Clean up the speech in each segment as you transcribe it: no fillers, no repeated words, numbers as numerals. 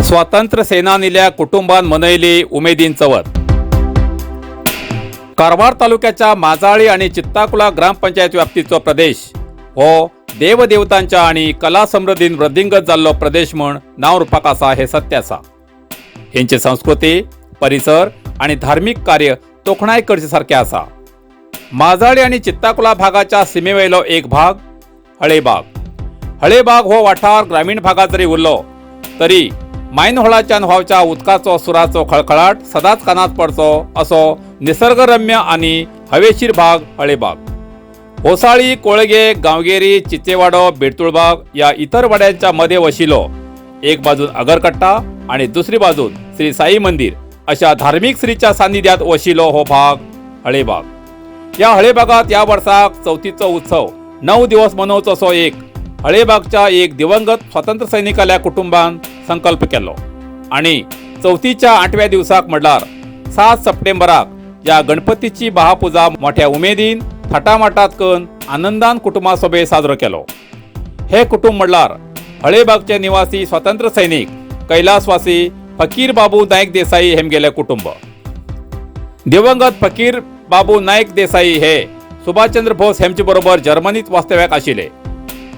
स्वातंत्र्य सेनानील्या कुटुंबान मनयली उमेदीन चवथ। कारवार तालुक्याच्या माजाळी आणि चित्ताकुला ग्रामपंचायत व्याप्तीचो प्रदेश हो देवदेवतांच्या आणि कला समृद्धीन वृद्धिंगत जाल्लो प्रदेश म्हण नाव रुपाक आसा हे सत्य आसा। हेंची संस्कृती, परिसर आणि धार्मिक कार्य तोखणाय करचे सारखे आसा। माजाळी आणि चित्ताकुला भागाच्या सीमेवयलो एक भाग हळेबाग। हळेबाग हो वाठार ग्रामीण भागात जरी उरलो तरी मायनहोळाच्या व्हांवच्या उदकाचो सुराचो खळखळाट सदांच कानात पडचो असो निसर्गरम्य आणि हवेशीर भाग हळेबाग। होसाळी, कोळगे, गांवगेरी, चिचेवाडो, बेडतुळबाग या इतर वाड्यांच्या मध्ये वशिलो एक बाजून अगरकट्टा आणि दुसरी बाजून श्री साई मंदिर अशा धार्मिक श्रीच्या सान्निध्यात वशिलो हो भाग हळेबाग। या हळेबागात या वर्साक चवथीचो उत्सव 9 दिवस मनवचो असो एक हळेबागच्या एक दिवंगत स्वातंत्र्य सैनिकाल्या कुटुंबान संकल्प केलो आणि चवथीच्या 8व्या दिवसाक म्हणल्यार 7 सप्टेंबराक या गणपतीची महापुजा मोठ्या उमेदीन थाटामाटात करून आनंदान कुटुंबासोबे साजरो केलो। हे कुटुंब म्हणल्यार हळेबागचे निवासी स्वातंत्र्य सैनिक कैलासवासी फकीर बाबू नायक देसाई हेमगेले कुटुंब। दिवंगत फकीर बाबू नायक देसाई हे सुभाषचंद्र बोस हेमचे बरोबर जर्मनीत वास्तव्याक आशिल्ले।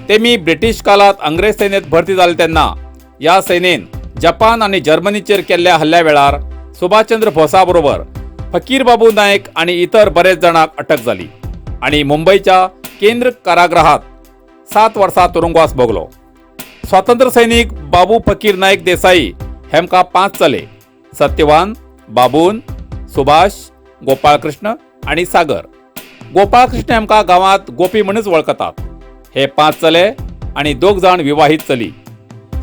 तेमी ब्रिटीश काळात अंग्रेज सेनेत भरती जाले तेन्ना या सेनेन जपान आणि जर्मनीचेर केल्ल्या हल्ल्या वेळार सुभाषचंद्र बोसा बरोबर फकीर बाबू नायक आणि इतर बरेच जणांक अटक जाली आणि मुंबईच्या केंद्र कारागृहात 7 वर्सां तुरुंगवास भोगलो। स्वातंत्र्य सैनिक बाबू फकीर नायक देसाई हेमका 5 चले सत्यवान, बाबून, सुभाष, गोपाळकृष्ण आणि सागर। गोपाळकृष्ण हेमका गावात गोपी म्हणूच वळखतात। हे 5 चले आणि 2 जाण विवाहित चली।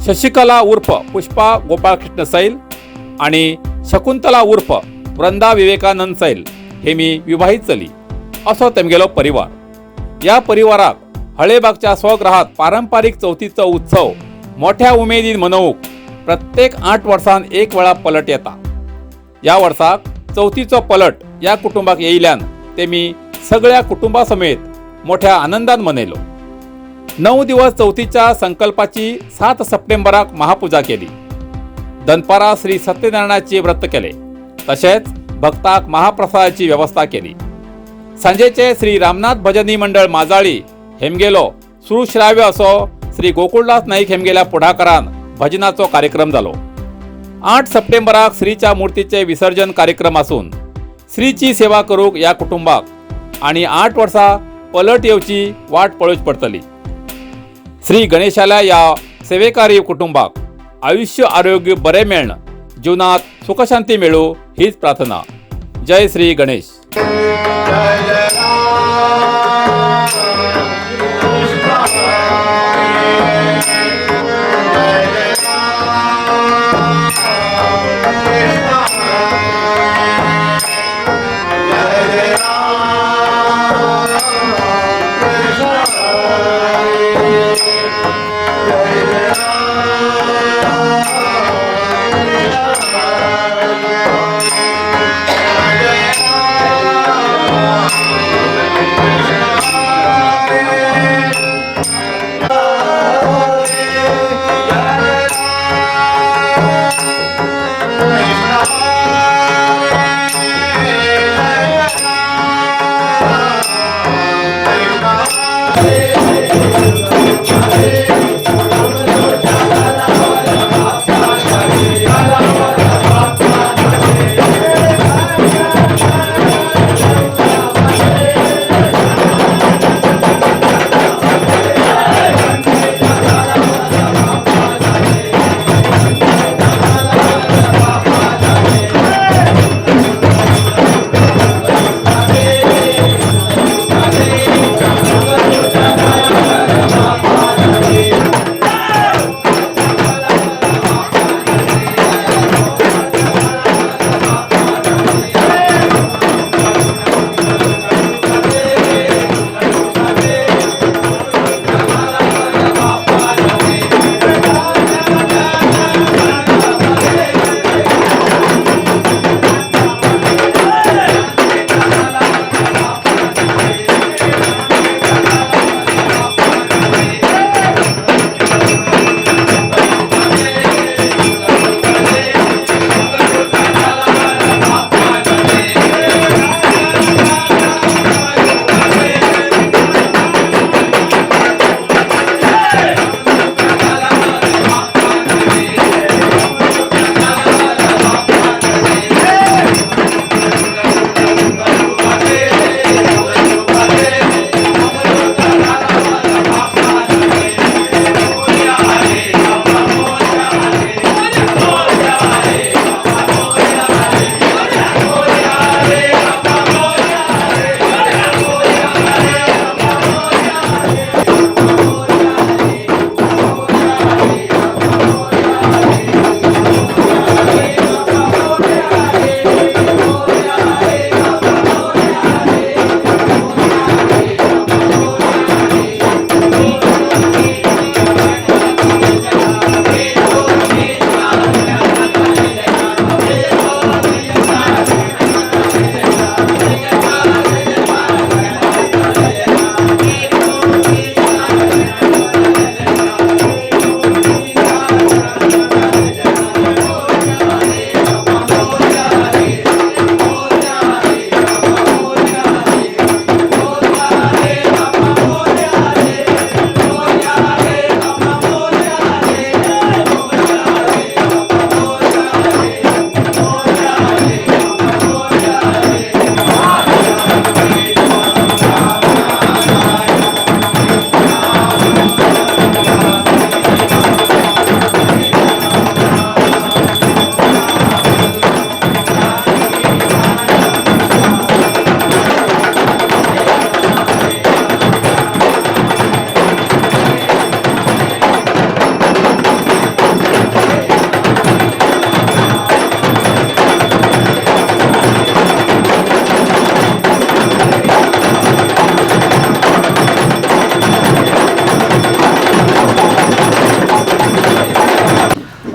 शशिकला उर्फ पुष्पा गोपाळकृष्ण सैल आणि शकुंतला उर्फ वृंदा विवेकानंद सैल हे मी विवाहित चली असो तेमगेलो परिवार। या परिवाराक हळेबागच्या स्वगृहात पारंपारिक चवथीचो उत्सव मोठ्या उमेदीन मनवूक प्रत्येक 8 वर्सांन एक वेळा पलट येता। या वर्साक चवथीचो पलट या कुटुंबाक येयल्यान तेमी सगळ्या कुटुंबा समेत मोठ्या आनंदान मनयलो। 9 दिवस चवथीच्या संकल्पाची 7 सप्टेंबराक महापुजा केली। दनपारा श्री सत्यनारायणाचे व्रत केले तसेच भक्ताक महाप्रसादाची व्यवस्था केली। सांजेचे श्री रामनाथ भजनी मंडळ माजाळी हेमगेलो सुश्राव्य असो श्री गोकुळदास नाईक हेमगेल्या पुढाकारान भजनाचो कार्यक्रम जालो। 8 सप्टेंबराक श्रीच्या मूर्तीचे विसर्जन कार्यक्रम आसून श्रीची सेवा करूक या कुटुंबाक आणि 8 वर्सां पलट येवची वाट पळोवची पडटली। श्री गणेशाला या सेवेकारी कुटुंबाक आयुष्य आरोग्य बरे मेळण, जीवनात सुखशांती मेळो हीच प्रार्थना। जय श्री गणेश।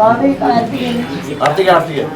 आरती घ्या आरती घ्या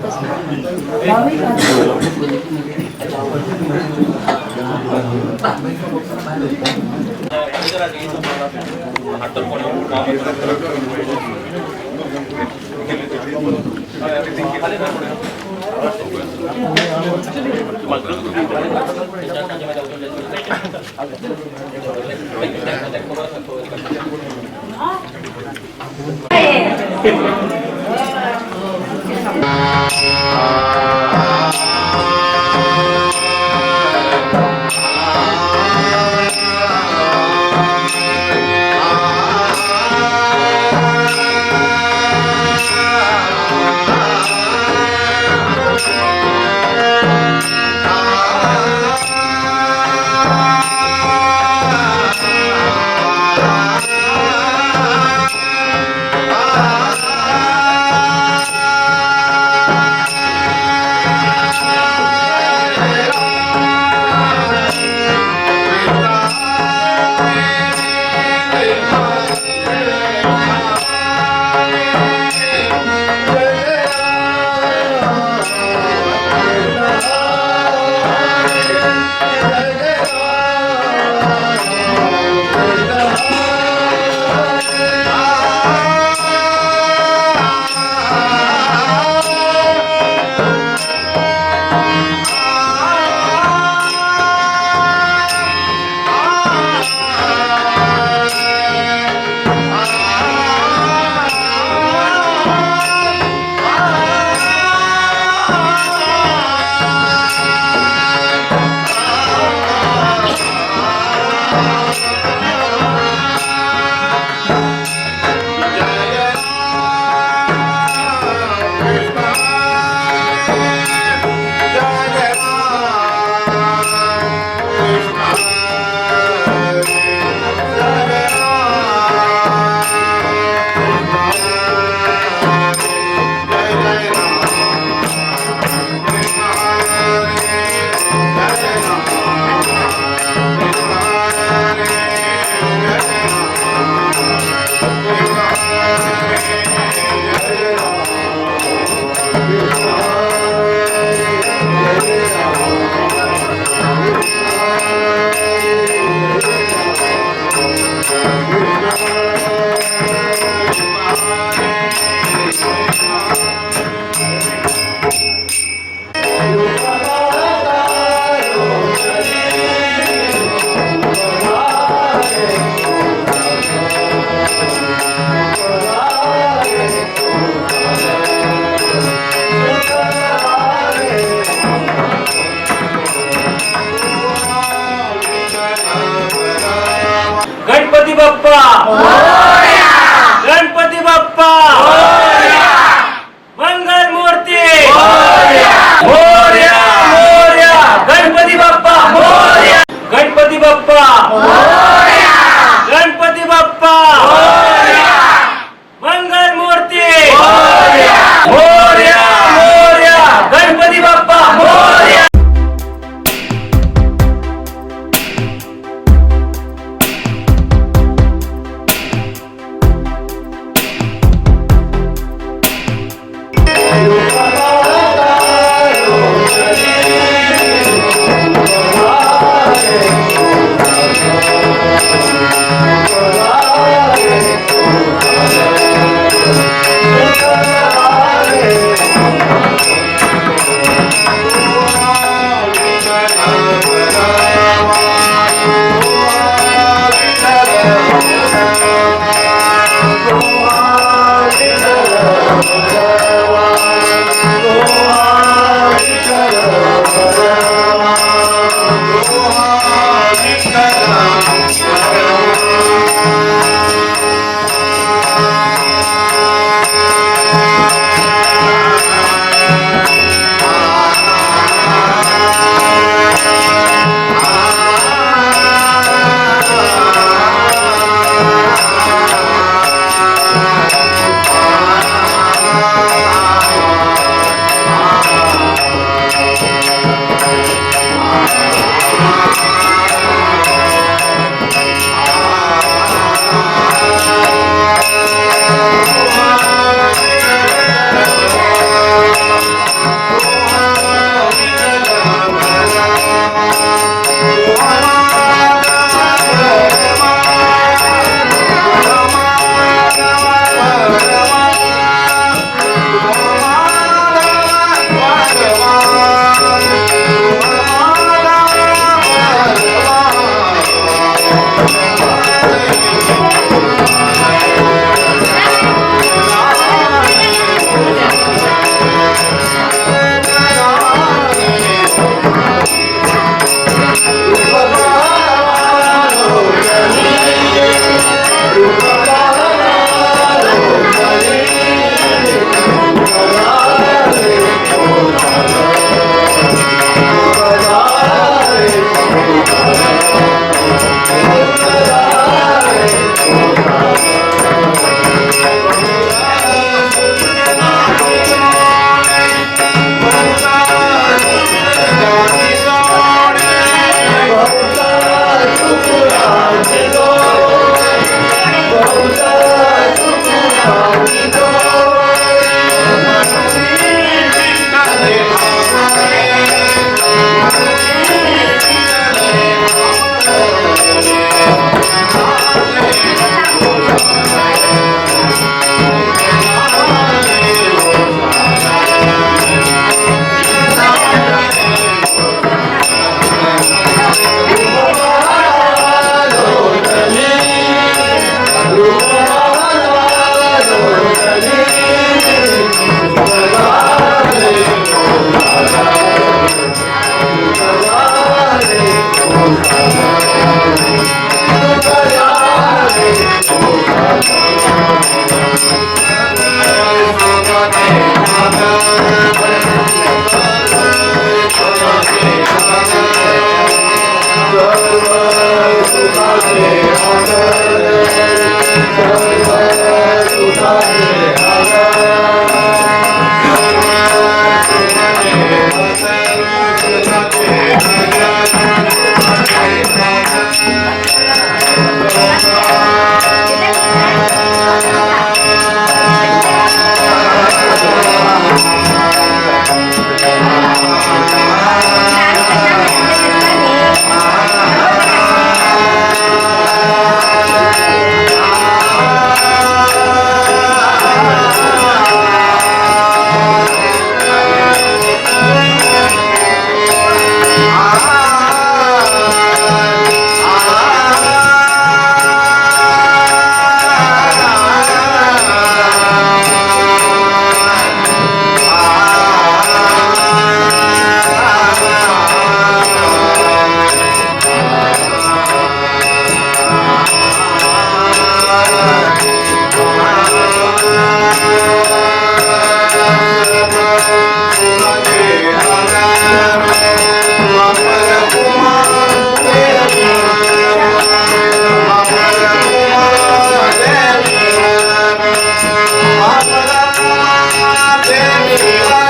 Devi